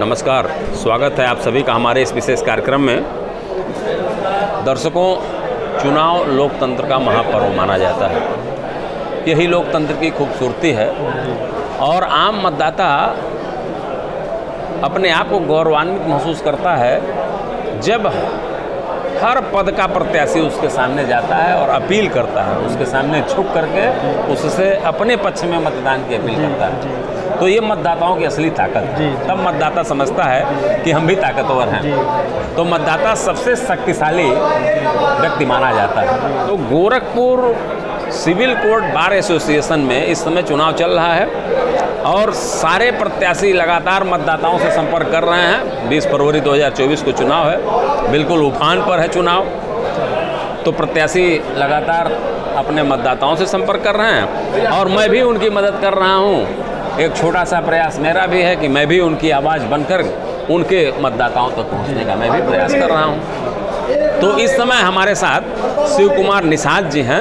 नमस्कार, स्वागत है आप सभी का हमारे इस विशेष कार्यक्रम में। दर्शकों, चुनाव लोकतंत्र का महापर्व माना जाता है। यही लोकतंत्र की खूबसूरती है और आम मतदाता अपने आप को गौरवान्वित महसूस करता है जब हर पद का प्रत्याशी उसके सामने जाता है और अपील करता है, उसके सामने झुक करके उससे अपने पक्ष में मतदान की अपील करता है। तो ये मतदाताओं की असली ताकत है। तब मतदाता समझता है कि हम भी ताकतवर हैं। तो मतदाता सबसे शक्तिशाली व्यक्ति माना जाता है। तो Gorakhpur civil court bar association में इस समय चुनाव चल रहा है और सारे प्रत्याशी लगातार मतदाताओं से संपर्क कर रहे हैं। 20 फरवरी 2024 को चुनाव है, बिल्कुल उफान पर है चुनाव। तो प्रत्याशी लगातार अपने मतदाताओं से संपर्क कर रहे हैं और मैं भी उनकी मदद कर रहा हूं। एक छोटा सा प्रयास मेरा भी है कि मैं भी उनकी आवाज़ बनकर उनके मतदाताओं तक पहुंचने का मैं भी प्रयास कर रहा हूं। तो इस समय हमारे साथ शिव कुमार निषाद जी हैं,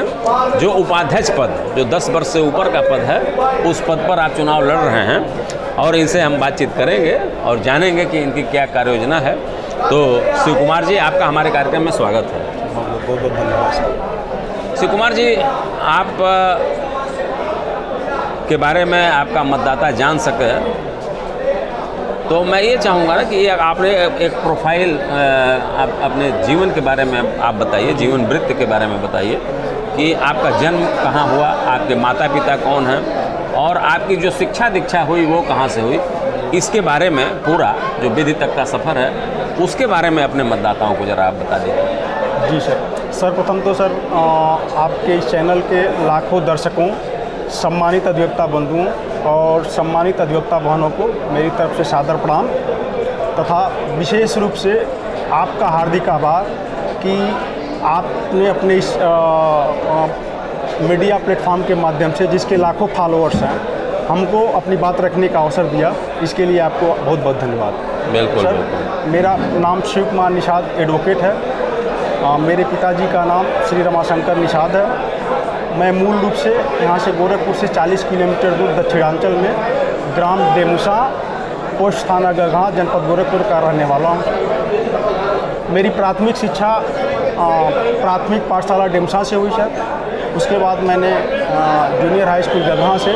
जो उपाध्यक्ष पद, जो 10 वर्ष से ऊपर का पद है, उस पद पर आप चुनाव लड़ रहे हैं और इनसे हम बातचीत करेंगे और जानेंगे कि इनकी क्या कार्य योजना है। तो शिव कुमार जी, आपका हमारे कार्यक्रम में स्वागत है। बहुत बहुत धन्यवाद। शिव कुमार जी, आप के बारे में आपका मतदाता जान सके तो मैं ये चाहूँगा ना कि ये आपने एक प्रोफाइल आप अपने जीवन के बारे में आप बताइए, जीवन वृत्त के बारे में बताइए कि आपका जन्म कहाँ हुआ, आपके माता पिता कौन हैं और आपकी जो शिक्षा दीक्षा हुई वो कहाँ से हुई। इसके बारे में पूरा जो विधि तक का सफ़र है उसके बारे में अपने मतदाताओं को ज़रा आप बता दीजिए। जी सर। सर्वप्रथम तो सर आपके इस चैनल के लाखों दर्शकों, सम्मानित अधिवक्ता बंधुओं और सम्मानित अधिवक्ता बहनों को मेरी तरफ से सादर प्रणाम तथा विशेष रूप से आपका हार्दिक आभार कि आपने अपने इस मीडिया प्लेटफॉर्म के माध्यम से, जिसके लाखों फॉलोअर्स हैं, हमको अपनी बात रखने का अवसर दिया। इसके लिए आपको बहुत बहुत धन्यवाद। बिल्कुल सर, बिल्कुल। मेरा नाम शिव कुमार निषाद एडवोकेट है। मेरे पिताजी का नाम श्री रमाशंकर निषाद है। मैं मूल रूप से यहाँ से गोरखपुर से 40 किलोमीटर दूर दक्षिणांचल में ग्राम डेमुसा, पोस्ट थाना गगहा, जनपद गोरखपुर का रहने वाला हूँ। मेरी प्राथमिक शिक्षा प्राथमिक पाठशाला डेमुसा से हुई सर। उसके बाद मैंने जूनियर हाई स्कूल गगहा से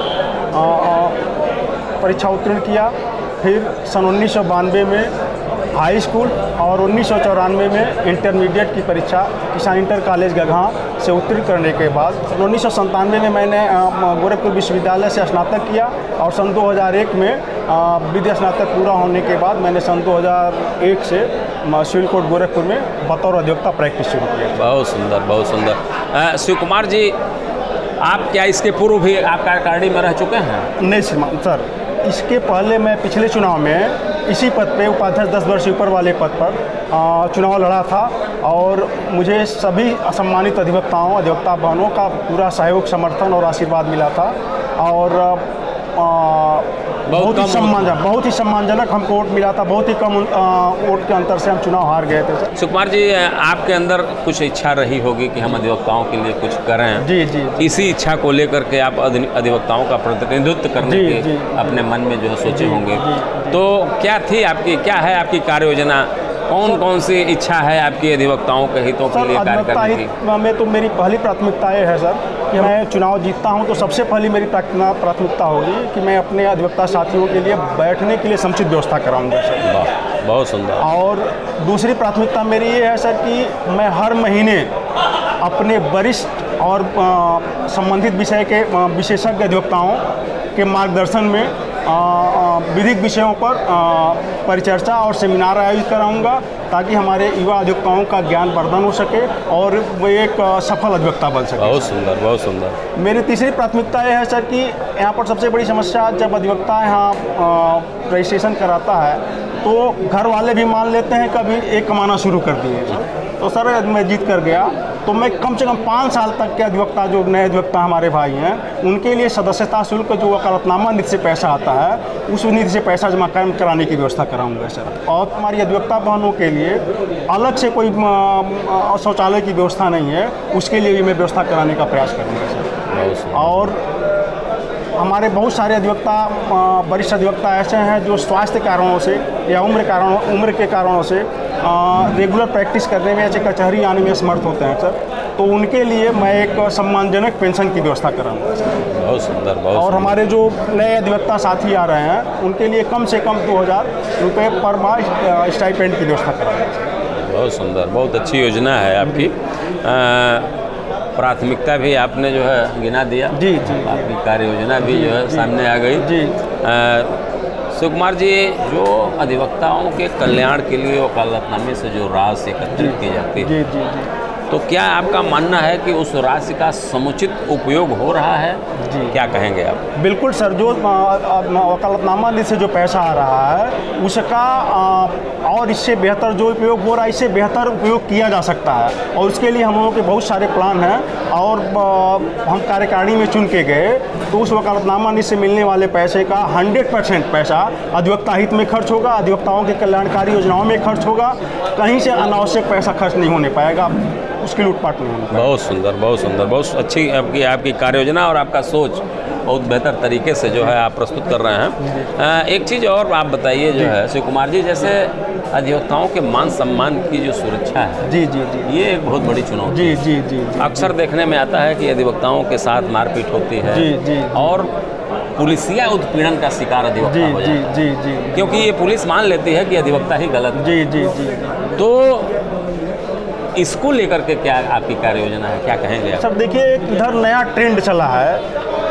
परीक्षा उत्तीर्ण किया। फिर सन 1992 में हाई स्कूल और 1994 में इंटरमीडिएट की परीक्षा किसान इंटर कॉलेज गगहा से उत्तीर्ण करने के बाद 1997 में मैंने गोरखपुर विश्वविद्यालय से स्नातक किया और सन 2001 में विद्या स्नातक पूरा होने के बाद मैंने सन 2001 से सिविल कोर्ट गोरखपुर में बतौर अधिवक्ता प्रैक्टिस शुरू किया। बहुत सुंदर, बहुत सुंदर। शिव कुमार जी, आप क्या इसके पूर्व भी आप कार्यकारिणी में रह चुके हैं? नहीं सर, इसके पहले मैं पिछले चुनाव में इसी पद पे, उपाध्यक्ष 10 वर्ष से ऊपर वाले पद पर चुनाव लड़ा था और मुझे सभी सम्मानित अधिवक्ता बहनों का पूरा सहयोग, समर्थन और आशीर्वाद मिला था और बहुत ही सम्मानजनक हमको वोट मिला था। बहुत ही कम वोट के अंतर से हम चुनाव हार गए थे सर। सुकुमार जी, आपके अंदर कुछ इच्छा रही होगी कि हम अधिवक्ताओं के लिए कुछ करें। जी। इसी इच्छा को लेकर के आप अधिवक्ताओं का प्रतिनिधित्व करने के अपने मन में जो है सोचे होंगे। तो क्या थी आपकी, क्या है आपकी कार्य योजना? कौन सी इच्छा है आपकी अधिवक्ताओं के हितों के लिए कार्य करने की? में तो मेरी पहली प्राथमिकता ये है सर कि मैं चुनाव जीतता हूं तो सबसे पहली मेरी प्राथमिकता होगी कि मैं अपने अधिवक्ता साथियों के लिए बैठने के लिए समुचित व्यवस्था कराऊंगा सर। बहुत सुंदर। और दूसरी प्राथमिकता मेरी ये है सर कि मैं हर महीने अपने वरिष्ठ और संबंधित विषय के विशेषज्ञ अधिवक्ताओं के मार्गदर्शन में विधिक विषयों पर परिचर्चा और सेमिनार आयोजित कराऊंगा ताकि हमारे युवा अधिवक्ताओं का ज्ञान वर्धन हो सके और वो एक सफल अधिवक्ता बन सके। बहुत सुंदर, बहुत सुंदर। मेरी तीसरी प्राथमिकता यह है सर कि यहाँ पर सबसे बड़ी समस्या, जब अधिवक्ता यहाँ रजिस्ट्रेशन कराता है तो घर वाले भी मान लेते हैं कभी एक कमाना शुरू कर दिए। तो सर मैं जीत कर गया तो मैं कम से कम 5 साल तक के अधिवक्ता, जो नए अधिवक्ता हमारे भाई हैं, उनके लिए सदस्यता शुल्क जो वकालतनामा निधि से पैसा आता है, उस निधि से पैसा जमा कराने की व्यवस्था कराऊंगा सर। और हमारी अधिवक्ता बहनों के लिए अलग से कोई शौचालय की व्यवस्था नहीं है, उसके लिए भी मैं व्यवस्था कराने का प्रयास करूँगा सर। और हमारे बहुत सारे अधिवक्ता वरिष्ठ अधिवक्ता ऐसे हैं जो स्वास्थ्य कारणों से या उम्र के कारणों से रेगुलर प्रैक्टिस करने में, ऐसे कचहरी आने में असमर्थ होते हैं सर। तो उनके लिए मैं एक सम्मानजनक पेंशन की व्यवस्था कराऊंगा सर। बहुत सुंदर, बहुत और सुंदर। हमारे जो नए अधिवक्ता साथी आ रहे हैं उनके लिए कम से कम 2000 रुपये पर माह स्टाइपेंड की व्यवस्था कराऊंगा सर। बहुत सुंदर, बहुत अच्छी योजना है आपकी। प्राथमिकता भी आपने जो है गिना दिया। जी जी आपकी कार्य योजना भी जो है सामने आ गई। जी शिव कुमार जी, जो अधिवक्ताओं के कल्याण के लिए वकालतनामे से जो राशि एकत्रित की जाती है, जी जी जी तो क्या आपका मानना है कि उस राशि का समुचित उपयोग हो रहा है? जी। क्या कहेंगे आप? बिल्कुल सर, जो वकालतनामा से जो पैसा आ रहा है उसका और इससे बेहतर जो उपयोग हो रहा है, इससे बेहतर उपयोग किया जा सकता है। और उसके लिए हम लोगों के बहुत सारे प्लान हैं और हम कार्यकारिणी में चुन के गए तो उस वकालतनामा से मिलने वाले पैसे का 100% पैसा अधिवक्ता हित में खर्च होगा, अधिवक्ताओं की कल्याणकारी योजनाओं में खर्च होगा। कहीं से अनावश्यक पैसा खर्च नहीं होने पाएगा, उसकी लूटपाट नहीं होनी पाएगी। बहुत सुंदर, बहुत सुंदर, बहुत अच्छी आपकी कार्य योजना और आपका सोच बहुत बेहतर तरीके से जो है आप प्रस्तुत कर रहे हैं। एक चीज़ और आप बताइए जो है शिव कुमार जी, जैसे अधिवक्ताओं के मान सम्मान की जो सुरक्षा है, जी जी जी ये एक बहुत बड़ी चुनौती जी है। जी जी जी अक्सर देखने में आता है कि अधिवक्ताओं के साथ मारपीट होती है जी जी और पुलिसिया उत्पीड़न का शिकार अधिवक्ता जी हो जी जाता है, जी जी क्योंकि ये पुलिस मान लेती है कि अधिवक्ता ही गलत है। जी जी जी तो इसको लेकर के क्या आपकी कार्य योजना है, क्या कहेंगे आप? सर देखिए, एक इधर नया ट्रेंड चला है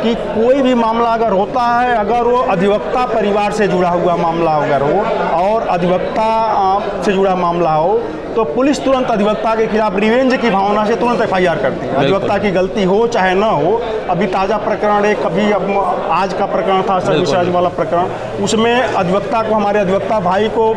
कि कोई भी मामला अगर होता है, अगर वो अधिवक्ता परिवार से जुड़ा हुआ मामला अगर हो और अधिवक्ता से जुड़ा मामला हो तो पुलिस तुरंत अधिवक्ता के खिलाफ रिवेंज की भावना से तुरंत एफआईआर करती है। अधिवक्ता की गलती हो चाहे ना हो। अभी ताज़ा प्रकरण एक अभी आज का प्रकरण था सर, विशाल वाला प्रकरण, उसमें अधिवक्ता को, हमारे अधिवक्ता भाई को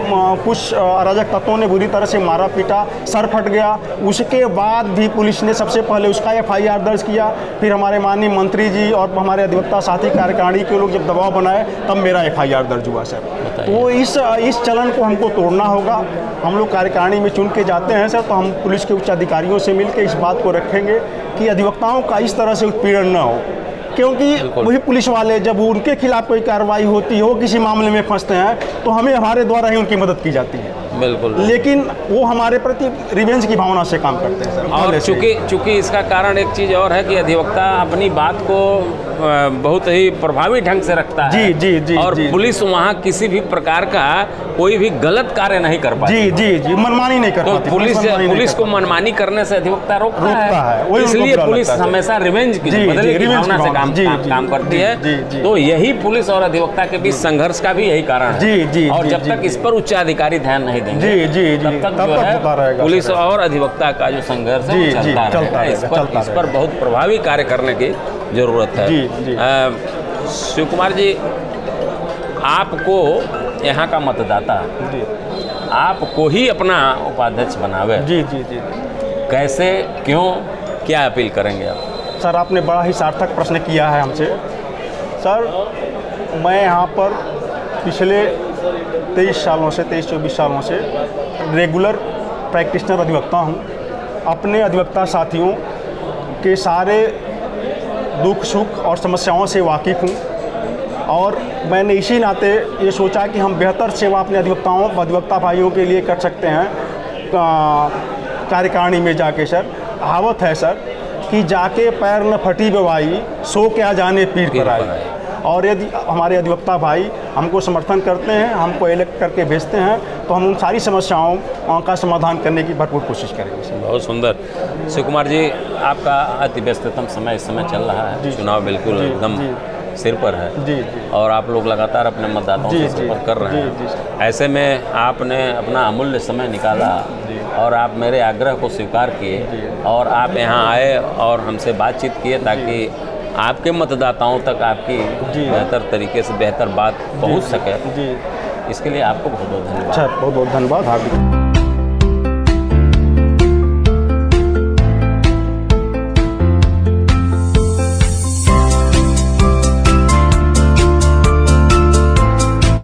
कुछ अराजक तत्वों ने बुरी तरह से मारा पीटा, सर फट गया। उसके बाद भी पुलिस ने सबसे पहले उसका एफआईआर दर्ज किया। फिर हमारे माननीय मंत्री जी और हमारे अधिवक्ता साथी कार्यकारिणी के लोग जब दबाव बनाए तब मेरा एफआईआर दर्ज हुआ सर। तो इस चलन को हमको तोड़ना होगा। हम लोग कार्यकारिणी में चुन के जाते हैं सर, तो हम पुलिस के उच्च अधिकारियों से मिलकर इस बात को रखेंगे कि अधिवक्ताओं का इस तरह से उत्पीड़न न हो, क्योंकि वही पुलिस वाले जब उनके खिलाफ कोई कार्रवाई होती हो, किसी मामले में फंसते हैं तो हमारे द्वारा ही उनकी मदद की जाती है। बिल्कुल। लेकिन वो हमारे प्रति रिवेंज की भावना से काम करते हैं सर। और चूंकि इसका कारण एक चीज़ और है कि अधिवक्ता अपनी बात को बहुत ही प्रभावी ढंग से रखता है। जी जी जी और जी, पुलिस वहाँ किसी भी प्रकार का कोई भी गलत कार्य नहीं कर पाती। जी जी जी, मनमानी नहीं कर तो पाती। पुलिस को मनमानी करने से अधिवक्ता रोकता है। वही इसलिए उनको बुरा पुलिस लगता है। हमेशा रिवेंज की जी, बदले जी, की रिवेंज भावना की से भावना। काम करती है। जी, जी। तो यही पुलिस और अधिवक्ता के बीच संघर्ष का भी यही कारण है। जी, जी, और जी, जब जी, तक इस पर उच्च अधिकारी ध्यान नहीं देंगे, जी जी जी, तब तक जो होता है रहेगा पुलिस सर। और अधिवक्ता का जो संघर्ष है जी, वो जी, चलता चलता रहेगा। रहेगा, इस पर बहुत प्रभावी कार्य करने की जरूरत है। जी, जी। शिव कुमार जी, आपको यहाँ का मतदाता जी आपको ही अपना उपाध्यक्ष बनावे, जी जी जी कैसे, क्यों, क्या अपील करेंगे आप? सर, आपने बड़ा ही सार्थक प्रश्न किया है हमसे। सर, मैं यहाँ पर पिछले 23-24 सालों से रेगुलर प्रैक्टिशनर अधिवक्ता हूँ। अपने अधिवक्ता साथियों के सारे दुख सुख और समस्याओं से वाकिफ़ हूँ और मैंने इसी नाते ये सोचा कि हम बेहतर सेवा अपने अधिवक्ता भाइयों के लिए कर सकते हैं कार्यकारिणी में जाके। सर, कहावत है सर कि जाके पैर न फटी बेवाई, सो क्या जाने पीर पर आई। और यदि हमारे अधिवक्ता भाई हमको समर्थन करते हैं, हमको इलेक्ट करके भेजते हैं, तो हम उन सारी समस्याओं का समाधान करने की भरपूर कोशिश करेंगे। बहुत सुंदर। शिव कुमार जी, आपका अति व्यस्ततम समय इस समय चल रहा है, चुनाव बिल्कुल एकदम सिर पर है। जी जी। और आप लोग लगातार अपने मतदाताओं से संपर्क कर रहे हैं। ऐसे में आपने अपना अमूल्य समय निकाला और आप मेरे आग्रह को स्वीकार किए और आप यहाँ आए और हमसे बातचीत किए ताकि आपके मतदाताओं तक आपकी बेहतर तरीके से बेहतर बात पहुँच सके। जी, इसके लिए आपको बहुत बहुत धन्यवाद। अच्छा, बहुत बहुत धन्यवाद।